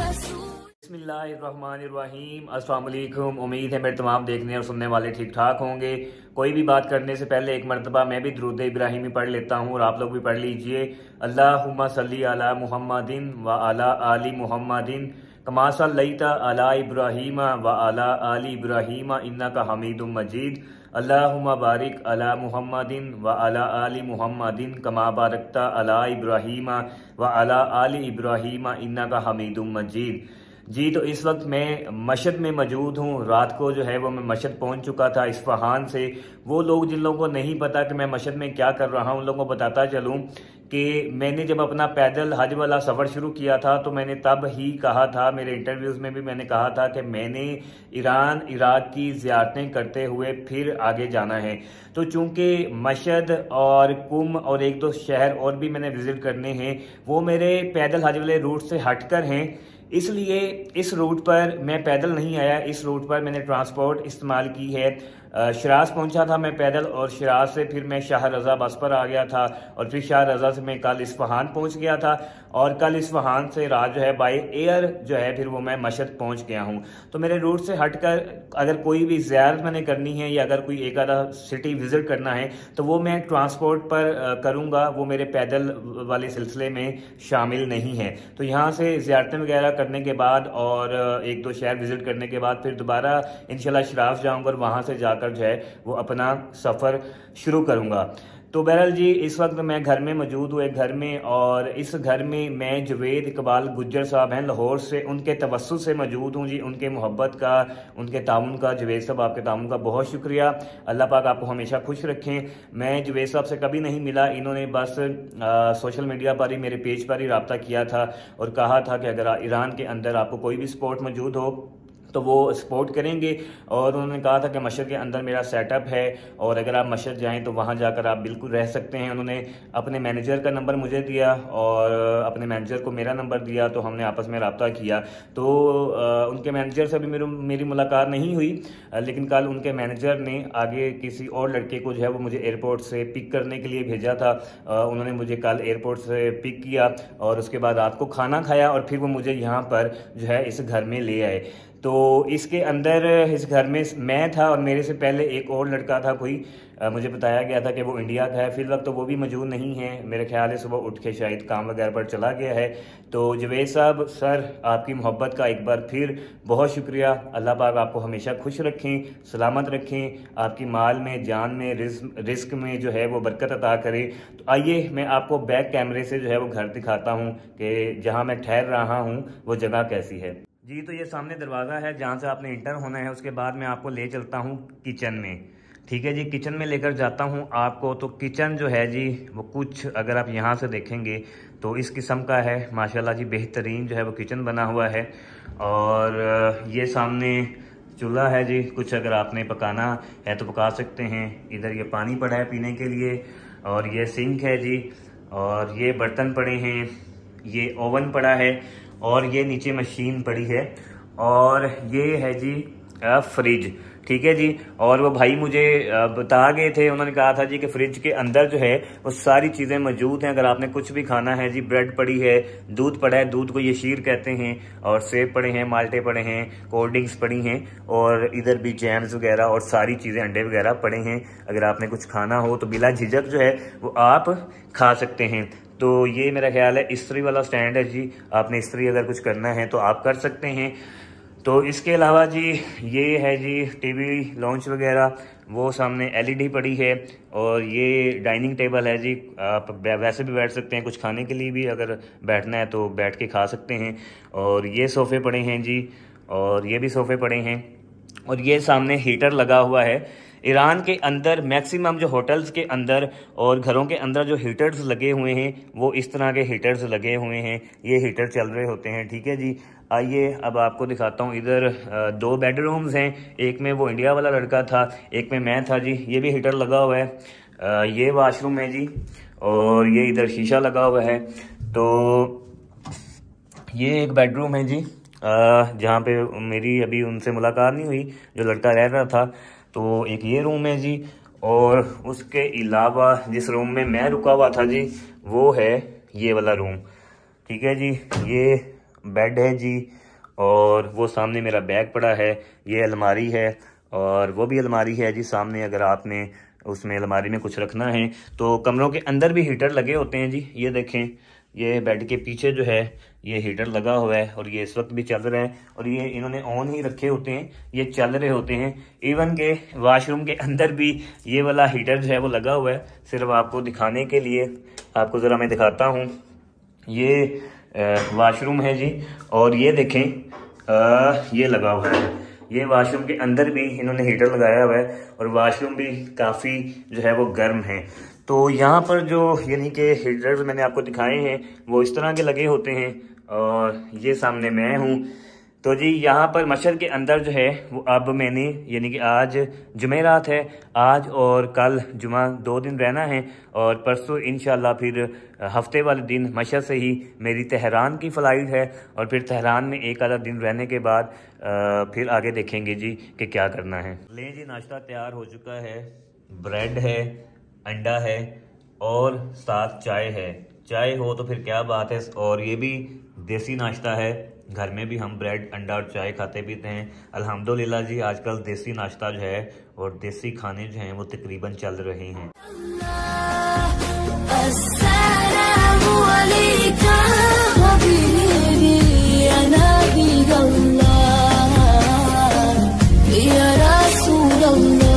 रसूल। बिस्मिल्लाहिर्रहमानिर्रहीम। अस्सलाम वालेकुम। उम्मीद है मेरे तमाम देखने और सुनने वाले ठीक ठाक होंगे। कोई भी बात करने से पहले एक मरतबा मैं भी दुरूद इब्राहिमी पढ़ लेता हूँ और आप लोग भी पढ़ लीजिए। अल्लाहुम्मा सल्ली अला मुहम्मदिन व अला आली मुहम्मदिन कमा सल्लैता अला इब्राहीम व अला आली इब्राहीम इन्नका हमीदुम मजीद। अल्लाहुम्मा बारिक अला मुहम्मदिन व अला आली मुहम्मदिन कमा बारकता अला इब्राहीम व अला आली इब्राहीम इन्नका हमीदुम मजीद। जी तो इस वक्त मैं मशहद में मौजूद हूँ। रात को जो है वो मैं मशहद पहुँच चुका था इस्फहान से। वो लोग जिन लोगों को नहीं पता कि मैं मशहद में क्या कर रहा हूँ उन लोगों को बताता चलूँ कि मैंने जब अपना पैदल हज वाला सफ़र शुरू किया था तो मैंने तब ही कहा था, मेरे इंटरव्यूज़ में भी मैंने कहा था कि मैंने ईरान इराक की ज़ियारतें करते हुए फिर आगे जाना है। तो चूँकि मशहद और कुम और एक दो शहर और भी मैंने विज़िट करने हैं वो मेरे पैदल हज वाले रूट से हटकर हैं, इसलिए इस रूट पर मैं पैदल नहीं आया। इस रूट पर मैंने ट्रांसपोर्ट इस्तेमाल की है। शिराज पहुंचा था मैं पैदल और शिराज से फिर मैं शाह रज़ा बस पर आ गया था और फिर शाह रज़ा से मैं कल इस्फहान पहुंच गया था और कल इस्फहान से रात जो है बाय एयर जो है फिर वो मैं मशहद पहुंच गया हूं। तो मेरे रूट से हटकर अगर कोई भी ज़ियारत मैंने करनी है या अगर कोई एक आधा सिटी विज़िट करना है तो वो मैं ट्रांसपोर्ट पर करूँगा, वो मेरे पैदल वाले सिलसिले में शामिल नहीं है। तो यहाँ से ज़ियारतें वगैरह करने के बाद और एक दो शहर विज़िट करने के बाद फिर दोबारा इंशाल्लाह शिराज जाऊँगा और वहाँ से जाकर जो है वो अपना सफ़र शुरू करूँगा। तो बहरहाल जी इस वक्त मैं घर में मौजूद हूँ, एक घर में, और इस घर में मैं जवेद इकबाल गुज्जर साहब हैं लाहौर से, उनके तवस्सुत से मौजूद हूँ जी। उनके मोहब्बत का, उनके ताउन का, जवेद साहब आपके ताउन का बहुत शुक्रिया। अल्लाह पाक आपको हमेशा खुश रखें। मैं जवेद साहब से कभी नहीं मिला, इन्होंने बस सोशल मीडिया पर ही मेरे पेज पर ही रब्ता किया था और कहा था कि अगर ईरान के अंदर आपको कोई भी सपोर्ट मौजूद हो तो वो सपोर्ट करेंगे। और उन्होंने कहा था कि मशहद के अंदर मेरा सेटअप है और अगर आप मशहद जाएं तो वहाँ जाकर आप बिल्कुल रह सकते हैं। उन्होंने अपने मैनेजर का नंबर मुझे दिया और अपने मैनेजर को मेरा नंबर दिया, तो हमने आपस में रब्ता किया। तो उनके मैनेजर से भी मेरी मुलाकात नहीं हुई, लेकिन कल उनके मैनेजर ने आगे किसी और लड़के को जो है वो मुझे एयरपोर्ट से पिक करने के लिए भेजा था। उन्होंने मुझे कल एयरपोर्ट से पिक किया और उसके बाद रात को खाना खाया और फिर वो मुझे यहाँ पर जो है इस घर में ले आए। तो इसके अंदर इस घर में मैं था और मेरे से पहले एक और लड़का था कोई, मुझे बताया गया था कि वो इंडिया का है। फिर वक्त तो वो भी मौजूद नहीं है, मेरे ख्याल है सुबह उठ के शायद काम वगैरह पर चला गया है। तो जवेद साहब सर आपकी मोहब्बत का एक बार फिर बहुत शुक्रिया। अल्लाह पाक आपको हमेशा खुश रखें, सलामत रखें, आपकी माल में, जान में, रिस्क में जो है वो बरकत अता करे। तो आइए मैं आपको बैक कैमरे से जो है वो घर दिखाता हूँ कि जहाँ मैं ठहर रहा हूँ वो जगह कैसी है। जी तो ये सामने दरवाज़ा है जहाँ से आपने इंटर होना है। उसके बाद मैं आपको ले चलता हूँ किचन में, ठीक है जी। किचन में लेकर जाता हूँ आपको। तो किचन जो है जी वो कुछ अगर आप यहाँ से देखेंगे तो इस किस्म का है माशाल्लाह जी, बेहतरीन जो है वो किचन बना हुआ है। और ये सामने चूल्हा है जी, कुछ अगर आपने पकाना है तो पका सकते हैं। इधर ये पानी पड़ा है पीने के लिए और ये सिंक है जी, और ये बर्तन पड़े हैं, ये ओवन पड़ा है और ये नीचे मशीन पड़ी है और ये है जी फ्रिज, ठीक है जी। और वो भाई मुझे बता गए थे, उन्होंने कहा था जी कि फ्रिज के अंदर जो है वो सारी चीज़ें मौजूद हैं। अगर आपने कुछ भी खाना है जी, ब्रेड पड़ी है, दूध पड़ा है, दूध को ये शीर कहते हैं, और सेब पड़े हैं, माल्टे पड़े हैं, कोल्ड ड्रिंक्स पड़ी हैं, और इधर भी जैम्स वगैरह और सारी चीज़ें, अंडे वगैरह पड़े हैं। अगर आपने कुछ खाना हो तो बिला झिझक जो है वो आप खा सकते हैं। तो ये मेरा ख्याल है इस्त्री वाला स्टैंड है जी, आपने इस्त्री अगर कुछ करना है तो आप कर सकते हैं। तो इसके अलावा जी ये है जी टीवी लॉन्च वगैरह, वो सामने एलईडी पड़ी है, और ये डाइनिंग टेबल है जी। आप वैसे भी बैठ सकते हैं, कुछ खाने के लिए भी अगर बैठना है तो बैठ के खा सकते हैं। और ये सोफ़े पड़े हैं जी, और ये भी सोफ़े पड़े हैं, और ये सामने हीटर लगा हुआ है। ईरान के अंदर मैक्सिमम जो होटल्स के अंदर और घरों के अंदर जो हीटर्स लगे हुए हैं वो इस तरह के हीटर्स लगे हुए हैं, ये हीटर चल रहे होते हैं। ठीक है जी, आइए अब आपको दिखाता हूँ। इधर 2 बेडरूम्स हैं, एक में वो इंडिया वाला लड़का था, एक में मैं था जी। ये भी हीटर लगा हुआ है। ये वॉशरूम है जी, और ये इधर शीशा लगा हुआ है। तो ये एक बेडरूम है जी, जहाँ पे मेरी अभी उनसे मुलाकात नहीं हुई, जो लड़का रह रहा था। तो एक ये रूम है जी, और उसके अलावा जिस रूम में मैं रुका हुआ था जी वो है ये वाला रूम। ठीक है जी, ये बेड है जी, और वो सामने मेरा बैग पड़ा है। ये अलमारी है, और वो भी अलमारी है जी सामने। अगर आपने उसमें अलमारी में कुछ रखना है तो कमरों के अंदर भी हीटर लगे होते हैं जी। ये देखें, ये बेड के पीछे जो है ये हीटर लगा हुआ है, और ये इस वक्त भी चल रहा है, और ये इन्होंने ऑन ही रखे होते हैं, ये चल रहे होते हैं। इवन के वॉशरूम के अंदर भी ये वाला हीटर जो है वो लगा हुआ है। सिर्फ आपको दिखाने के लिए आपको ज़रा मैं दिखाता हूँ। ये वॉशरूम है जी, और ये देखें ये लगा हुआ है। ये वॉशरूम के अंदर भी इन्होंने हीटर लगाया हुआ है, और वॉशरूम भी काफ़ी जो है वो गर्म है। तो यहाँ पर जो यानी कि हीटर्स मैंने आपको दिखाए हैं वो इस तरह के लगे होते हैं, और ये सामने मैं हूँ। तो जी यहाँ पर मशहर के अंदर जो है वो अब मैंने यानी कि आज जुमेरात है, आज और कल जुमा 2 दिन रहना है, और परसों इंशाल्लाह फिर हफ्ते वाले दिन मशहर से ही मेरी तेहरान की फ़्लाइट है, और फिर तेहरान में एक आधा दिन रहने के बाद फिर आगे देखेंगे जी कि क्या करना है। ले जी, नाश्ता तैयार हो चुका है। ब्रेड है, अंडा है, और साथ चाय है। चाय हो तो फिर क्या बात है। और ये भी देसी नाश्ता है, घर में भी हम ब्रेड, अंडा और चाय खाते पीते हैं अल्हम्दुलिल्लाह जी। आजकल देसी नाश्ता जो है और देसी खाने जो हैं वो तकरीबन चल रहे हैं। अस्सलामु अलैका हबीबी या नबी अल्लाह या रसूल अल्लाह।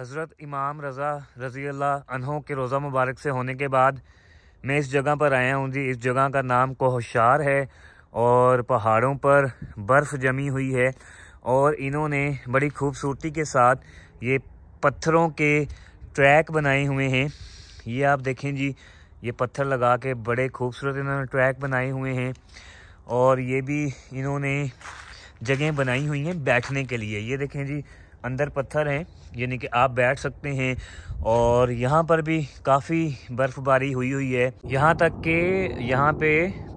हज़रत इमाम रज़ा रज़ी अल्लाह अन्हों के रोज़ा मुबारक से होने के बाद मैं इस जगह पर आया हूँ जी। इस जगह का नाम कोहशार है और पहाड़ों पर बर्फ़ जमी हुई है और इन्होंने बड़ी खूबसूरती के साथ ये पत्थरों के ट्रैक बनाए हुए हैं। ये आप देखें जी, ये पत्थर लगा के बड़े खूबसूरत इन्होंने ट्रैक बनाए हुए हैं और ये भी इन्होंने जगह बनाई हुई हैं बैठने के लिए। ये देखें जी, अंदर पत्थर हैं यानी कि आप बैठ सकते हैं और यहाँ पर भी काफ़ी बर्फ़बारी हुई है। यहाँ तक कि यहाँ पे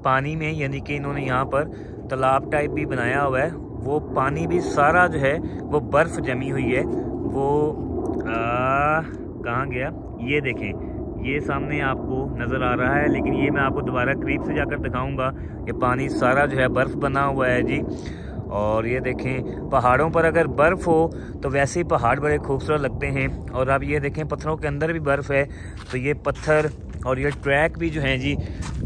पानी में यानी कि इन्होंने यहाँ पर तालाब टाइप भी बनाया हुआ है। वो पानी भी सारा जो है वो बर्फ़ जमी हुई है। वो कहाँ गया ये देखें, ये सामने आपको नज़र आ रहा है, लेकिन ये मैं आपको दोबारा करीब से जाकर दिखाऊंगा। ये पानी सारा जो है बर्फ़ बना हुआ है जी। और ये देखें, पहाड़ों पर अगर बर्फ़ हो तो वैसे ही पहाड़ बड़े खूबसूरत लगते हैं। और अब ये देखें, पत्थरों के अंदर भी बर्फ़ है, तो ये पत्थर और ये ट्रैक भी जो हैं जी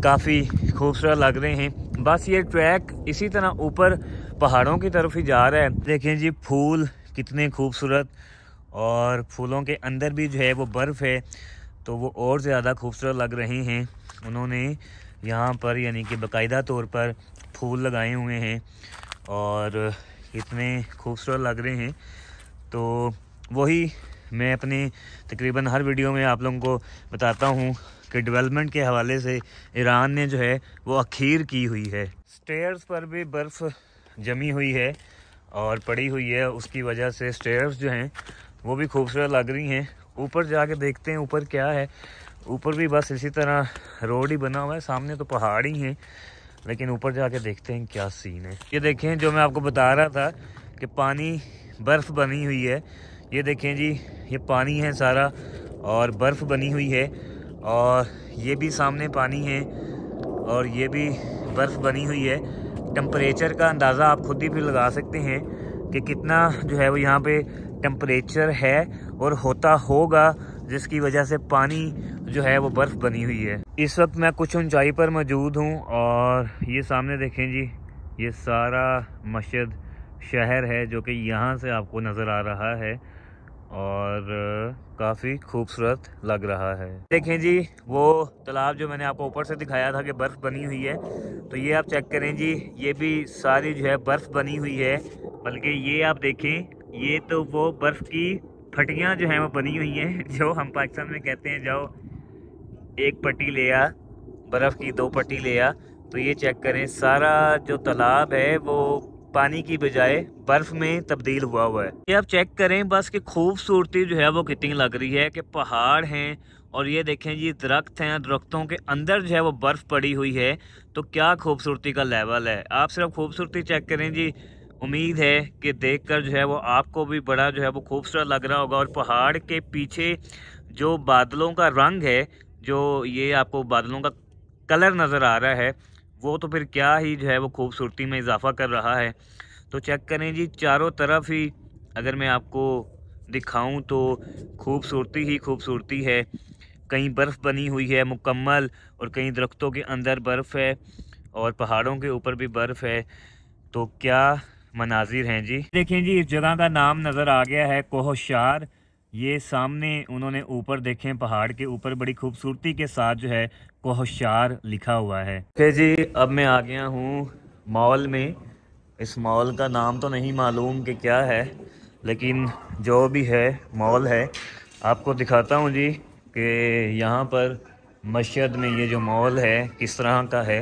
काफ़ी खूबसूरत लग रहे हैं। बस ये ट्रैक इसी तरह ऊपर पहाड़ों की तरफ ही जा रहा है। देखें जी, फूल कितने खूबसूरत, और फूलों के अंदर भी जो है वो बर्फ़ है, तो वो और ज़्यादा खूबसूरत लग रहे हैं। उन्होंने यहाँ पर यानी कि बाकायदा तौर पर फूल लगाए हुए हैं और इतने खूबसूरत लग रहे हैं। तो वही मैं अपने तकरीबन हर वीडियो में आप लोगों को बताता हूँ कि डेवलपमेंट के हवाले से ईरान ने जो है वो अखीर की हुई है। स्टेयर्स पर भी बर्फ़ जमी हुई है और पड़ी हुई है, उसकी वजह से स्टेयर्स जो हैं वो भी खूबसूरत लग रही हैं। ऊपर जाके देखते हैं ऊपर क्या है। ऊपर भी बस इसी तरह रोड ही बना हुआ है, सामने तो पहाड़ ही हैं, लेकिन ऊपर जाके देखते हैं क्या सीन है। ये देखें, जो मैं आपको बता रहा था कि पानी बर्फ़ बनी हुई है, ये देखें जी, ये पानी है सारा और बर्फ़ बनी हुई है, और ये भी सामने पानी है और ये भी बर्फ़ बनी हुई है। टेम्परेचर का अंदाज़ा आप खुद ही फिर लगा सकते हैं कि कितना जो है वो यहाँ पे टेम्परेचर है और होता होगा, जिसकी वजह से पानी जो है वो बर्फ़ बनी हुई है। इस वक्त मैं कुछ ऊंचाई पर मौजूद हूँ और ये सामने देखें जी, ये सारा मस्जिद शहर है जो कि यहाँ से आपको नज़र आ रहा है और काफ़ी खूबसूरत लग रहा है। देखें जी, वो तालाब जो मैंने आपको ऊपर से दिखाया था कि बर्फ़ बनी हुई है, तो ये आप चेक करें जी, ये भी सारी जो है बर्फ़ बनी हुई है। बल्कि ये आप देखें, ये तो वो बर्फ़ की फटियाँ जो हैं वो बनी हुई हैं, जो हम पाकिस्तान में कहते हैं जाओ एक पट्टी ले आ, बर्फ़ की 2 पट्टी ले आ। तो ये चेक करें, सारा जो तालाब है वो पानी की बजाय बर्फ़ में तब्दील हुआ है। ये आप चेक करें बस कि खूबसूरती जो है वो कितनी लग रही है, कि पहाड़ हैं और ये देखें जी दरख्त हैं, दरख्तों के अंदर जो है वो बर्फ़ पड़ी हुई है। तो क्या खूबसूरती का लेवल है, आप सिर्फ खूबसूरती चेक करें जी। उम्मीद है कि देखकर जो है वो आपको भी बड़ा जो है वो खूबसूरत लग रहा होगा। और पहाड़ के पीछे जो बादलों का रंग है, जो ये आपको बादलों का कलर नज़र आ रहा है, वो तो फिर क्या ही जो है वो खूबसूरती में इजाफा कर रहा है। तो चेक करें जी, चारों तरफ ही अगर मैं आपको दिखाऊं तो खूबसूरती ही खूबसूरती है। कहीं बर्फ़ बनी हुई है मुकम्मल और कहीं दरख्तों के अंदर बर्फ़ है और पहाड़ों के ऊपर भी बर्फ़ है। तो क्या मनाजिर हैं जी। देखें जी, इस जगह का नाम नज़र आ गया है कोहशार। ये सामने उन्होंने ऊपर देखें पहाड़ के ऊपर बड़ी खूबसूरती के साथ जो है कोहशार लिखा हुआ है। ओके जी, अब मैं आ गया हूँ मॉल में। इस मॉल का नाम तो नहीं मालूम कि क्या है, लेकिन जो भी है मॉल है। आपको दिखाता हूँ जी कि यहाँ पर मस्जिद में ये जो मॉल है किस तरह का है।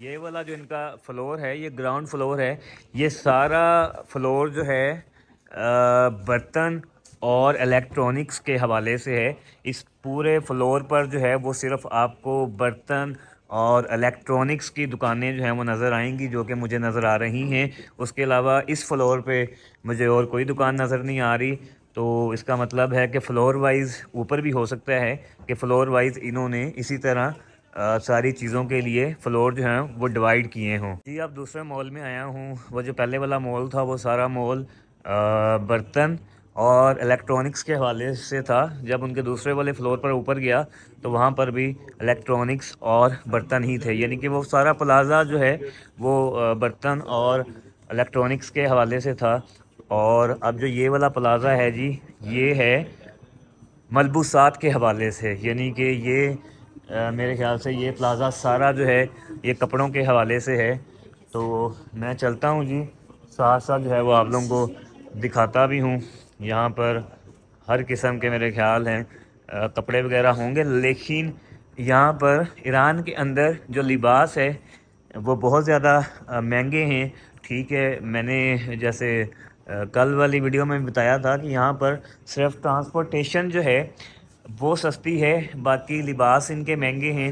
ये वाला जो इनका फ्लोर है, ये ग्राउंड फ्लोर है। ये सारा फ्लोर जो है बर्तन और इलेक्ट्रॉनिक्स के हवाले से है। इस पूरे फ्लोर पर जो है वो सिर्फ आपको बर्तन और इलेक्ट्रॉनिक्स की दुकानें जो हैं वो नज़र आएंगी, जो कि मुझे नज़र आ रही हैं। उसके अलावा इस फ्लोर पे मुझे और कोई दुकान नज़र नहीं आ रही। तो इसका मतलब है कि फ़्लोर वाइज़ ऊपर भी हो सकता है कि फ़्लोर वाइज़ इन्होंने इसी तरह सारी चीज़ों के लिए फ़्लोर जो हैं वो डिवाइड किए हों। जी, अब दूसरे मॉल में आया हूँ। वो जो पहले वाला मॉल था वो सारा मॉल बर्तन और इलेक्ट्रॉनिक्स के हवाले से था। जब उनके दूसरे वाले फ्लोर पर ऊपर गया तो वहाँ पर भी इलेक्ट्रॉनिक्स और बर्तन ही थे, यानी कि वो सारा प्लाज़ा जो है वो बर्तन और इलेक्ट्रॉनिक्स के हवाले से था। और अब जो ये वाला प्लाज़ा है जी, ये है मलबूसात के हवाले से, यानी कि ये मेरे ख्याल से ये प्लाज़ा सारा जो है ये कपड़ों के हवाले से है। तो मैं चलता हूँ जी, साथ साथ जो है वो आप लोगों को दिखाता भी हूँ। यहाँ पर हर किस्म के मेरे ख्याल हैं कपड़े वगैरह होंगे, लेकिन यहाँ पर ईरान के अंदर जो लिबास है वो बहुत ज़्यादा महंगे हैं। ठीक है, मैंने जैसे कल वाली वीडियो में बताया था कि यहाँ पर सिर्फ ट्रांसपोर्टेशन जो है वो सस्ती है, बाकी लिबास इनके महंगे हैं।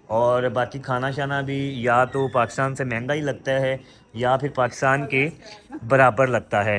और बाकी खाना शाना भी या तो पाकिस्तान से महंगा ही लगता है या फिर पाकिस्तान के बराबर लगता है।